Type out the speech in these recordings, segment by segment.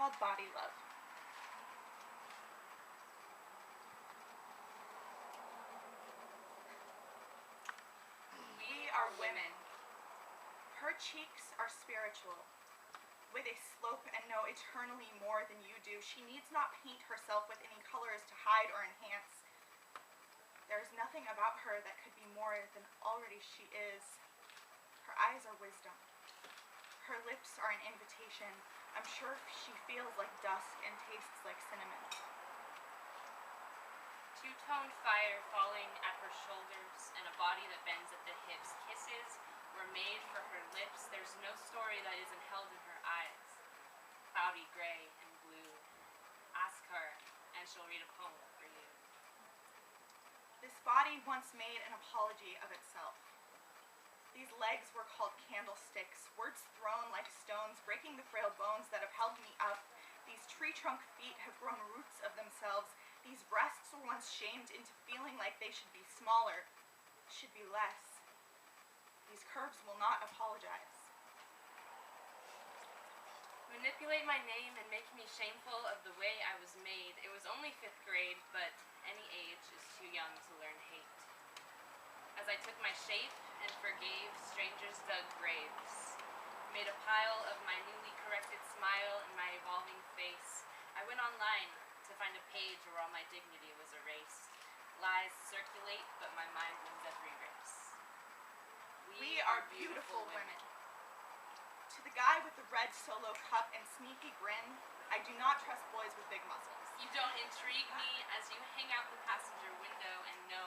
called body love. We are women. Her cheeks are spiritual, with a slope and know eternally more than you do. She needs not paint herself with any colors to hide or enhance. There is nothing about her that could be more than already she is. Her eyes are wisdom. Her lips are an invitation. I'm sure she feels like dusk and tastes like cinnamon. Two-toned fire falling at her shoulders and a body that bends at the hips. Kisses were made for her lips. There's no story that isn't held in her eyes. Cloudy gray and blue. Ask her, and she'll read a poem for you. This body once made an apology of itself. These legs were called candlesticks, words thrown like stones, breaking the frail bones that have held me up. These tree trunk feet have grown roots of themselves. These breasts were once shamed into feeling like they should be smaller, should be less. These curves will not apologize. Manipulate my name and make me shameful of the way I was made. It was only 5th grade, but any age is too young to learn hate. As I took my shape and forgave, strangers dug graves. Made a pile of my newly corrected smile and my evolving face. I went online to find a page where all my dignity was erased. Lies circulate, but my mind wins every race. We are beautiful women. To the guy with the red solo cup and sneaky grin, I do not trust boys with big muscles. You don't intrigue me as you hang out the passenger window, and no,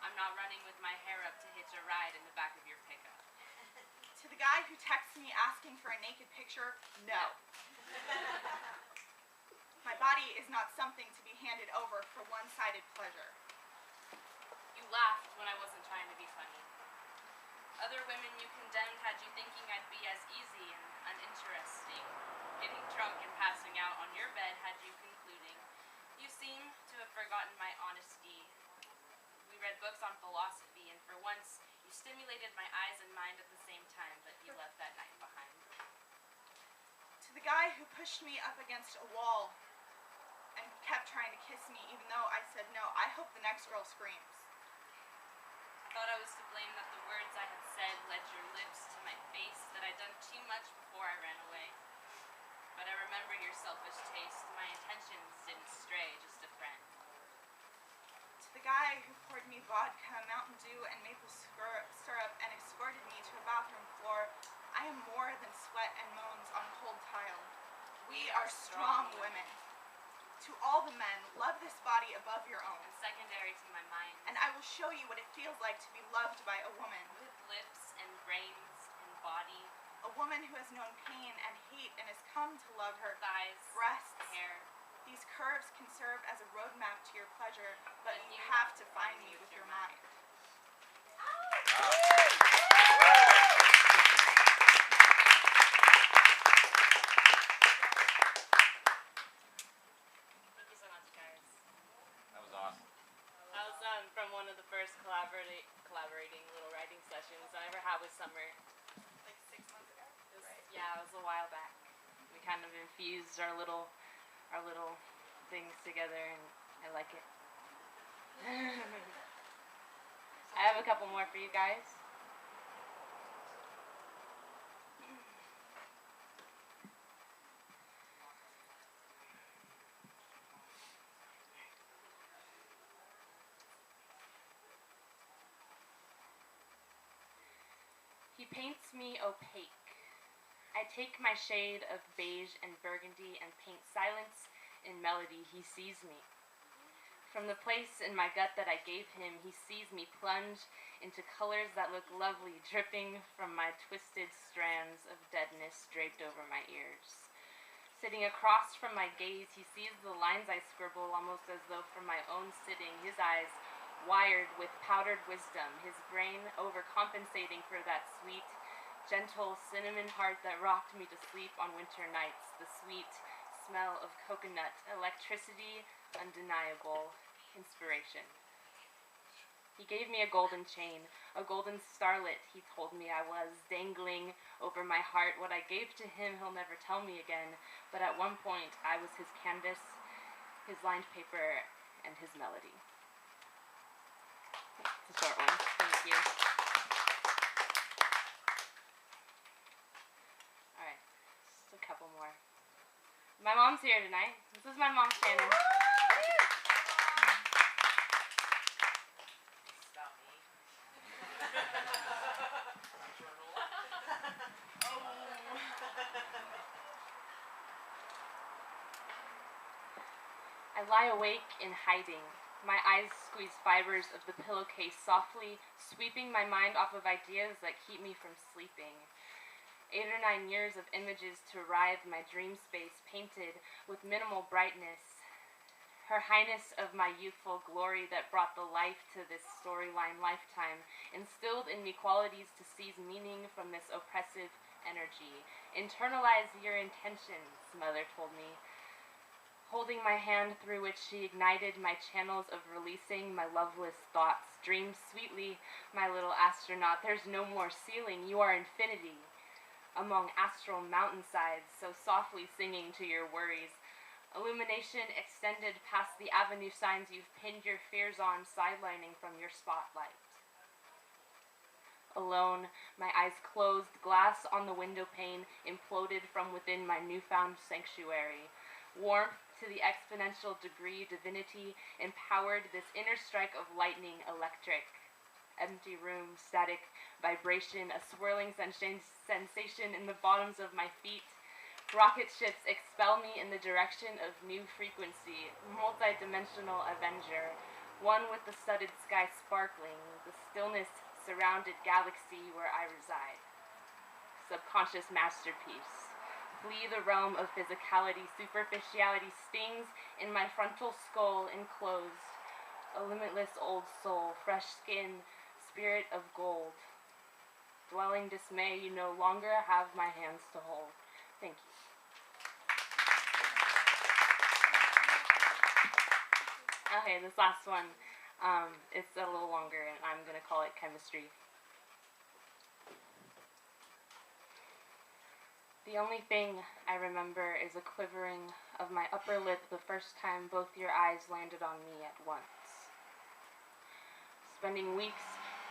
I'm not running with my hair up to hitch a ride in the back of your pickup. To the guy who texts me asking for a naked picture, no. My body is not something to be handed over for one-sided pleasure. You laughed when I wasn't trying to be funny. Other women you condemned had you thinking I'd be as easy and uninteresting. Getting drunk and passing out on your bed had you concluding. You seem to have forgotten my honesty. We read books on philosophy, and for once, you stimulated my eyes and mind at the same time, but you left that night behind. To the guy who pushed me up against a wall and kept trying to kiss me even though I said no, I hope the next girl screams. I thought I was to blame that the words I had said led your lips to my face, that I'd done too much before I ran away. But I remember your selfish taste. My intentions didn't stray, just a friend. To the guy who poured me vodka, Mountain Dew, and maple syrup and escorted me to a bathroom floor, I am more than sweat and moans on cold tile. We are strong women. To all the men, love this body above your own. And secondary to my mind. And I will show you what it feels like to be loved by a woman. With lips and brains and body. A woman who has known pain and hate and has come to love her. Thighs, breasts, hair. These curves can serve as a roadmap to your pleasure, but you have to find me with your mind. Thank you so much, guys. That was awesome. That was from one of the first collaborating little writing sessions I ever had with Summer. Like 6 months ago, right? Yeah, it was a while back. We kind of infused our little things together, and I like it. I have a couple more for you guys. He paints me opaque. I take my shade of beige and burgundy and paint silence in melody. He sees me. From the place in my gut that I gave him, he sees me plunge into colors that look lovely, dripping from my twisted strands of deadness draped over my ears. Sitting across from my gaze, he sees the lines I scribble almost as though from my own sitting, his eyes wired with powdered wisdom, his brain overcompensating for that sweet, gentle cinnamon heart that rocked me to sleep on winter nights, the sweet smell of coconut, electricity, undeniable inspiration. He gave me a golden chain, a golden starlet, he told me I was, dangling over my heart. What I gave to him he'll never tell me again, but at one point I was his canvas, his lined paper, and his melody. It's a short one. Thank you. Alright, just a couple more. My mom's here tonight. This is my mom, Shannon. Stop me. I lie awake in hiding. My eyes squeeze fibers of the pillowcase softly, sweeping my mind off of ideas that keep me from sleeping. 8 or 9 years of images to writhe my dream space, painted with minimal brightness. Her highness of my youthful glory that brought the life to this storyline lifetime, instilled in me qualities to seize meaning from this oppressive energy. Internalize your intentions, Mother told me, holding my hand through which she ignited my channels of releasing my loveless thoughts. Dream sweetly, my little astronaut, there's no more ceiling, you are infinity. Among astral mountainsides, so softly singing to your worries. Illumination extended past the avenue signs you've pinned your fears on, sidelining from your spotlight. Alone, my eyes closed, glass on the window pane imploded from within my newfound sanctuary. Warmth to the exponential degree, divinity empowered this inner strike of lightning electric. Empty room, static vibration, a swirling sensation in the bottoms of my feet. Rocket ships expel me in the direction of new frequency, multi-dimensional avenger, one with the studded sky sparkling, the stillness surrounded galaxy where I reside. Subconscious masterpiece. Flee the realm of physicality, superficiality stings in my frontal skull enclosed. A limitless old soul, fresh skin, spirit of gold. Dwelling dismay, you no longer have my hands to hold. Thank you. Okay, this last one, it's a little longer, and I'm going to call it chemistry. The only thing I remember is a quivering of my upper lip the first time both your eyes landed on me at once. Spending weeks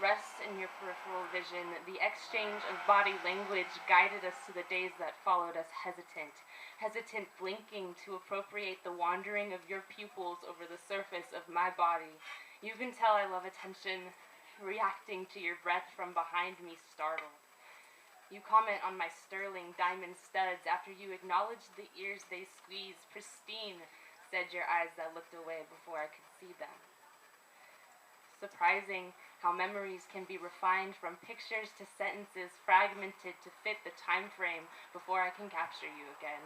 rest in your peripheral vision, the exchange of body language guided us to the days that followed us hesitant blinking to appropriate the wandering of your pupils over the surface of my body. You can tell I love attention, reacting to your breath from behind me, startled. You comment on my sterling diamond studs after you acknowledge the ears they squeeze, pristine, said your eyes that looked away before I could see them. Surprising how memories can be refined from pictures to sentences fragmented to fit the time frame before I can capture you again.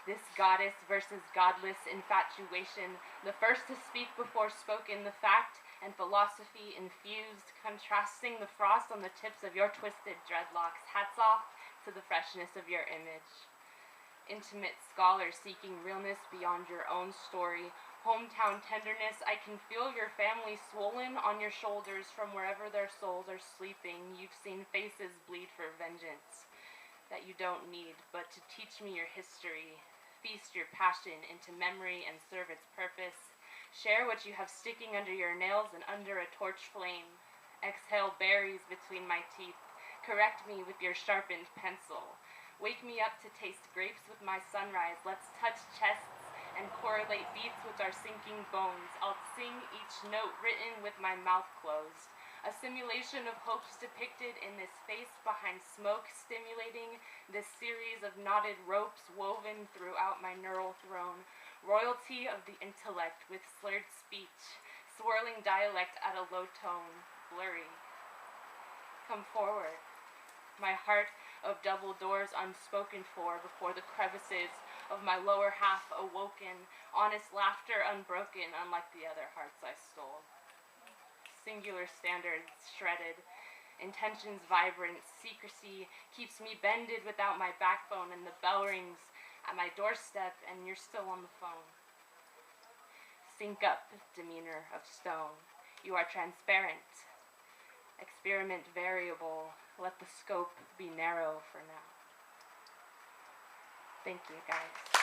This goddess versus godless infatuation, the first to speak before spoken, the fact and philosophy infused, contrasting the frost on the tips of your twisted dreadlocks. Hats off to the freshness of your image. Intimate scholar seeking realness beyond your own story. Hometown tenderness, I can feel your family swollen on your shoulders from wherever their souls are sleeping. You've seen faces bleed for vengeance that you don't need, but to teach me your history. Feast your passion into memory and serve its purpose. Share what you have sticking under your nails and under a torch flame. Exhale berries between my teeth. Correct me with your sharpened pencil. Wake me up to taste grapes with my sunrise. Let's touch chests and correlate beats with our sinking bones. I'll sing each note written with my mouth closed. A simulation of hopes depicted in this face behind smoke, stimulating this series of knotted ropes woven throughout my neural throne. Royalty of the intellect with slurred speech, swirling dialect at a low tone, blurry. Come forward, my heart of double doors unspoken for before the crevices of my lower half awoken, honest laughter unbroken, unlike the other hearts I stole. Singular standards shredded, intentions vibrant, secrecy keeps me bended without my backbone, and the bell rings at my doorstep and you're still on the phone. Sync up, demeanor of stone. You are transparent. Experiment variable. Let the scope be narrow for now. Thank you, guys.